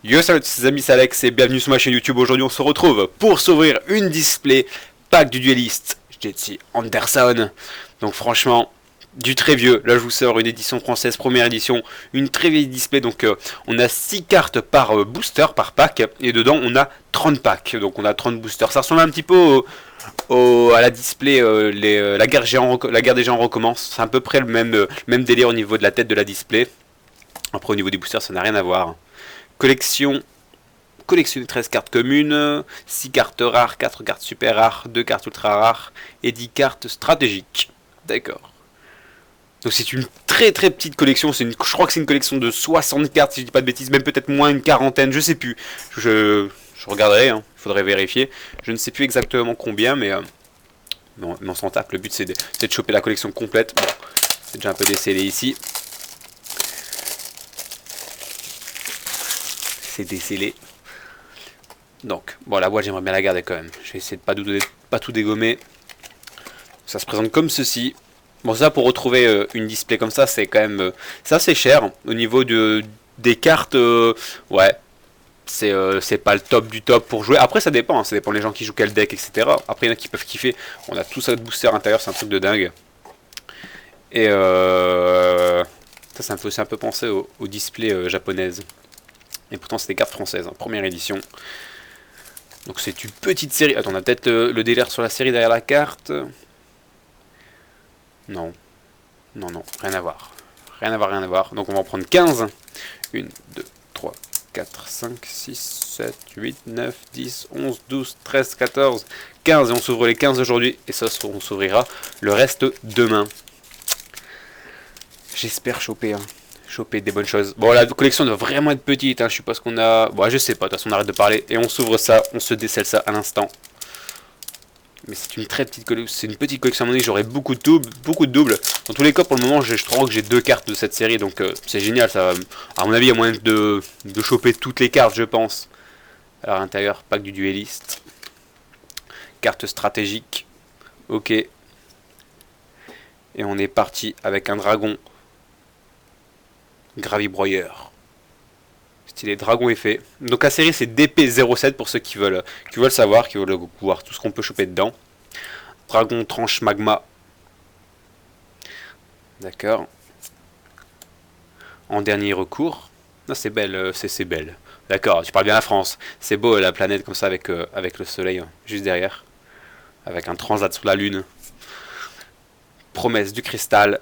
Yo salut les amis, c'est Alex et bienvenue sur ma chaîne YouTube. Aujourd'hui on se retrouve pour s'ouvrir une display pack du dueliste Jetsi Anderson. Donc franchement, du très vieux. Là je vous sors une édition française, première édition, une très vieille display. Donc on a 6 cartes par booster, par pack. Et dedans on a 30 packs. Donc on a 30 boosters. Ça ressemble un petit peu à la display la guerre des géants recommence. C'est à peu près le même délire au niveau de la tête de la display. Après au niveau des boosters ça n'a rien à voir. Collectionner 13 cartes communes, 6 cartes rares, 4 cartes super rares, 2 cartes ultra rares et 10 cartes stratégiques. D'accord. Donc c'est une très petite collection, je crois que c'est une collection de 60 cartes si je dis pas de bêtises, même peut-être moins une quarantaine, je sais plus. Je regarderai, il faudrait vérifier. Je ne sais plus exactement combien, mais on s'en tape. Le but c'est de choper la collection complète. Bon, c'est déjà un peu décellé ici. C'est décellé. Donc, bon, la boîte, j'aimerais bien la garder quand même. Je vais essayer de pas tout dégommer. Ça se présente comme ceci. Bon, ça, pour retrouver une display comme ça, c'est quand même... c'est assez cher. Au niveau des cartes, ouais, c'est pas le top du top pour jouer. Après, ça dépend. Ça dépend des gens qui jouent quel deck, etc. Après, il y en a qui peuvent kiffer. On a tout ça de booster à l'intérieur, c'est un truc de dingue. Et ça me fait aussi un peu penser aux displays japonaises. Et pourtant, c'est des cartes françaises, première édition. Donc c'est une petite série. Attends, on a peut-être le délire sur la série derrière la carte. Non. Non, rien à voir. Rien à voir. Donc on va en prendre 15. 1, 2, 3, 4, 5, 6, 7, 8, 9, 10, 11, 12, 13, 14, 15. Et on s'ouvre les 15 aujourd'hui. Et ça, on s'ouvrira le reste demain. J'espère choper des bonnes choses. Bon, la collection doit vraiment être petite, je suppose qu'on a... Bon, je sais pas, de toute façon on arrête de parler. Et on s'ouvre ça, on se décèle ça à l'instant. Mais c'est une très petite collection, c'est une petite collection à mon avis, j'aurai beaucoup de doubles. Dans tous les cas, pour le moment, je crois que j'ai 2 cartes de cette série, donc c'est génial. Ça, à mon avis, il y a moyen de choper toutes les cartes, je pense. Alors, à l'intérieur, pack du dueliste. Carte stratégique. Ok. Et on est parti avec un dragon. Gravibroyeur. Stylé, dragon effet. Donc la série c'est DP07 pour ceux qui veulent savoir, qui veulent voir tout ce qu'on peut choper dedans. Dragon tranche magma. D'accord. En dernier recours. Non, c'est belle, c'est belle. D'accord, tu parles bien la France. C'est beau la planète comme ça avec le soleil juste derrière. Avec un transat sur la lune. Promesse du cristal.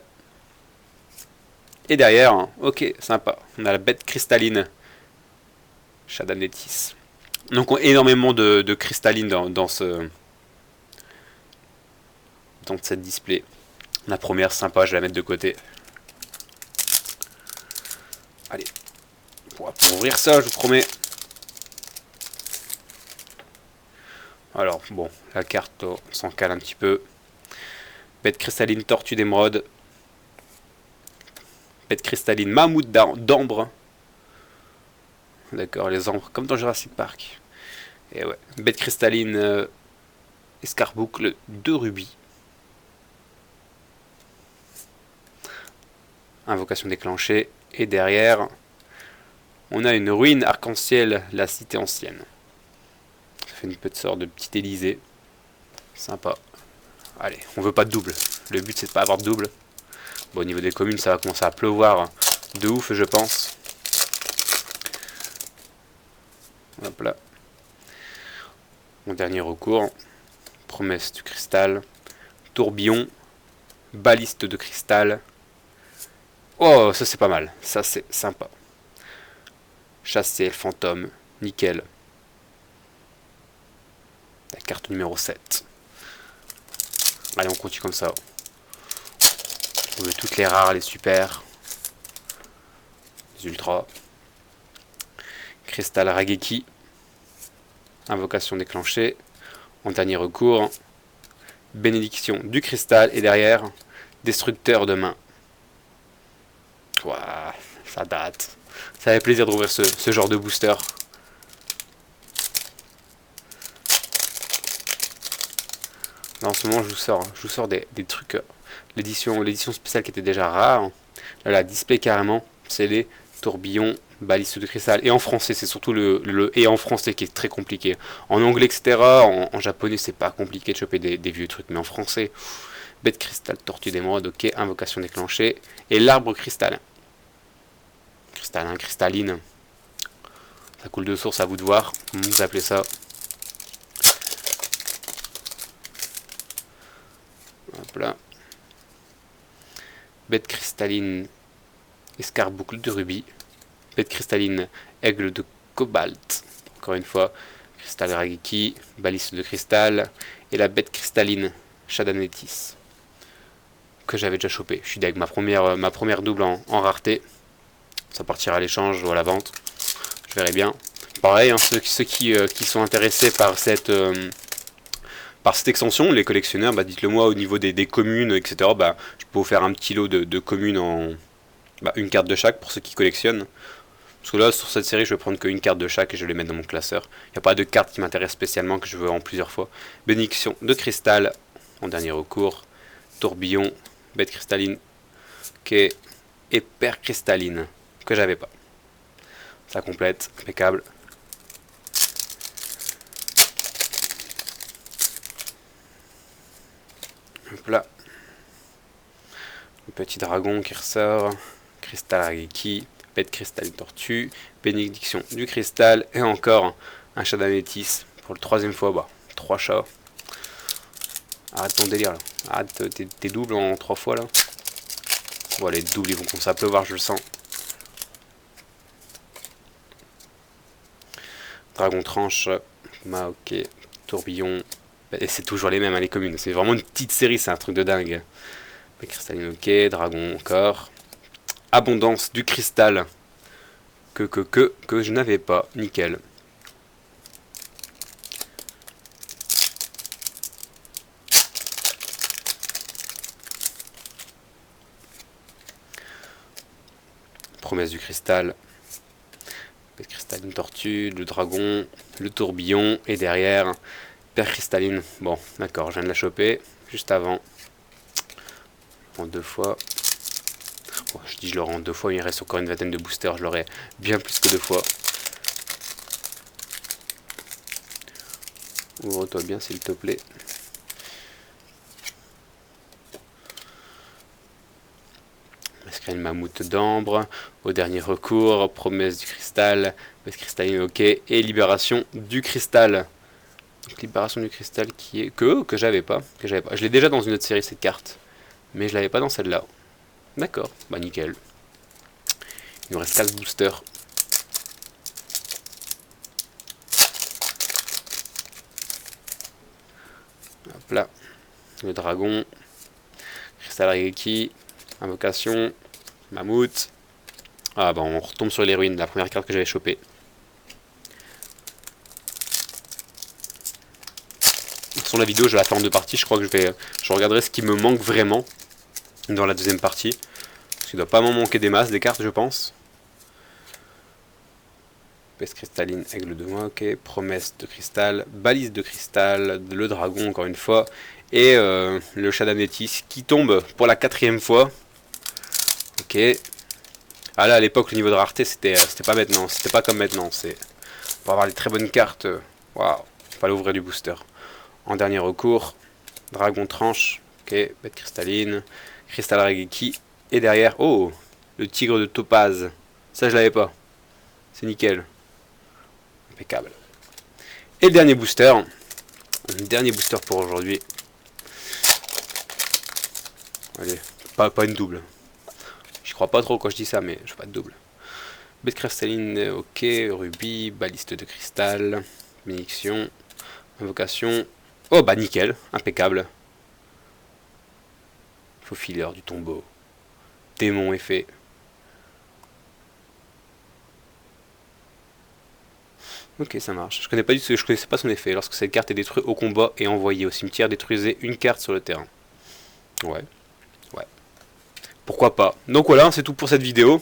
Et derrière, ok, sympa. On a la bête cristalline. Shadanetis. Donc énormément de cristalline dans cette display. La première sympa, je vais la mettre de côté. Allez, pour ouvrir ça, je vous promets. Alors bon, la carte, on s'en cale un petit peu. Bête cristalline tortue d'émeraude. Bête cristalline mammouth d'ambre. D'accord, les ombres, comme dans Jurassic Park. Et ouais, bête cristalline escarboucle de rubis. Invocation déclenchée. Et derrière, on a une ruine arc-en-ciel, la cité ancienne. Ça fait une petite sorte de petit Élysée. Sympa. Allez, on veut pas de double. Le but c'est de pas avoir de double. Bon, au niveau des communes, ça va commencer à pleuvoir de ouf, je pense. Hop là. Mon dernier recours. Promesse du cristal. Tourbillon. Baliste de cristal. Oh, ça c'est pas mal. Ça c'est sympa. Chasser le fantôme. Nickel. La carte numéro 7. Allez, on continue comme ça. On veut toutes les rares, les super. Les ultras. Cristal Rageki. Invocation déclenchée. En dernier recours. Bénédiction du cristal. Et derrière, destructeur de main. Ouah, ça date. Ça fait plaisir de rouvrir ce genre de booster. Là, en ce moment, je vous sors des trucs. L'édition spéciale qui était déjà rare. Là, la display carrément. C'est les tourbillons baliste de cristal. Et en français, c'est surtout le et en français qui est très compliqué. En anglais, etc., en japonais, c'est pas compliqué de choper des vieux trucs, mais en français, bête cristal, tortue d'émeraude, ok, invocation déclenchée. Et l'arbre cristal. Cristallin, cristalline. Ça coule de source, à vous de voir. Vous appelez ça. Hop là. Bête cristalline, escarboucle de rubis. Bête cristalline, aigle de cobalt. Encore une fois, cristal Rageki, baliste de cristal. Et la bête cristalline, Shadanetis, que j'avais déjà chopé. Je suis avec ma première double en rareté. Ça partira à l'échange ou à la vente. Je verrai bien. Pareil, hein, ceux qui sont intéressés par cette extension, les collectionneurs, bah, dites-le moi au niveau des communes, etc. Bah, je peux vous faire un petit lot de communes en une carte de chaque pour ceux qui collectionnent. Parce que là, sur cette série, je vais prendre qu'une carte de chaque et je vais les mettre dans mon classeur. Il n'y a pas de carte qui m'intéresse spécialement, que je veux en plusieurs fois. Bénédiction de cristal, en dernier recours. Tourbillon, bête cristalline, ok. Et paire cristalline, que j'avais pas. Ça complète, impeccable. Hop là. Le petit dragon qui ressort. Cristal Rageki, bête cristalline tortue, bénédiction du cristal et encore un chat d'améthyste pour le troisième fois. Bah, 3 chats. Arrête ton délire là. Arrête tes doubles en 3 fois là. Bon, les doubles ils vont commencer à pleuvoir, je le sens. Dragon tranche, ok, tourbillon. Et c'est toujours les mêmes, hein, les communes. C'est vraiment une petite série, c'est un truc de dingue. Cristalline, ok, dragon encore. Abondance du cristal. Que je n'avais pas. Nickel. Promesse du cristal. Cristalline tortue, le dragon, le tourbillon. Et derrière, paire cristalline. Bon, d'accord, je viens de la choper. Juste avant. En 2 fois. Bon, je dis je l'aurai en 2 fois, il reste encore une vingtaine de boosters, je l'aurai bien plus que 2 fois. Ouvre-toi bien s'il te plaît. Masquerade mammouth d'ambre, au dernier recours, promesse du cristal, bête cristalline, ok, et libération du cristal. Donc libération du cristal qui est que j'avais pas. Je l'ai déjà dans une autre série cette carte, mais je l'avais pas dans celle-là. D'accord, bah nickel. Il nous reste 4 boosters. Hop là. Le dragon. Cristal Rageki. Invocation. Mammouth. Ah bah on retombe sur les ruines, la première carte que j'avais chopée. Sur la vidéo, je vais la faire en 2 parties. Je crois que je regarderai ce qui me manque vraiment dans la deuxième partie. Parce qu'il ne doit pas m'en manquer des masses, des cartes, je pense. Peste cristalline, aigle de moi, ok. Promesse de cristal, balise de cristal, le dragon encore une fois. Et le chat d'améthyste qui tombe pour la 4e fois. Ok. Ah là, à l'époque, le niveau de rareté, c'était pas maintenant. C'était pas comme maintenant. C'est pour avoir les très bonnes cartes. Waouh. Fallait ouvrir du booster. En dernier recours, dragon tranche, ok, bête cristalline, cristal Rageki, et derrière, oh, le tigre de topaz, ça je l'avais pas, c'est nickel, impeccable. Et le dernier booster pour aujourd'hui, allez, pas une double, je crois pas trop quand je dis ça, mais je veux pas de double. Bête cristalline, ok, rubis, baliste de cristal, bénédiction, invocation. Oh bah nickel, impeccable. Faufileur du tombeau. Démon effet. Ok, ça marche. Je connaissais pas son effet. Lorsque cette carte est détruite au combat et envoyée au cimetière, détruisez une carte sur le terrain. Ouais. Pourquoi pas. Donc voilà, c'est tout pour cette vidéo.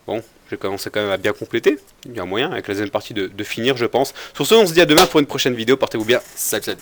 Bon, j'ai commencé quand même à bien compléter. Il y a moyen avec la deuxième partie de finir, je pense. Sur ce, on se dit à demain pour une prochaine vidéo. Portez-vous bien. Salut.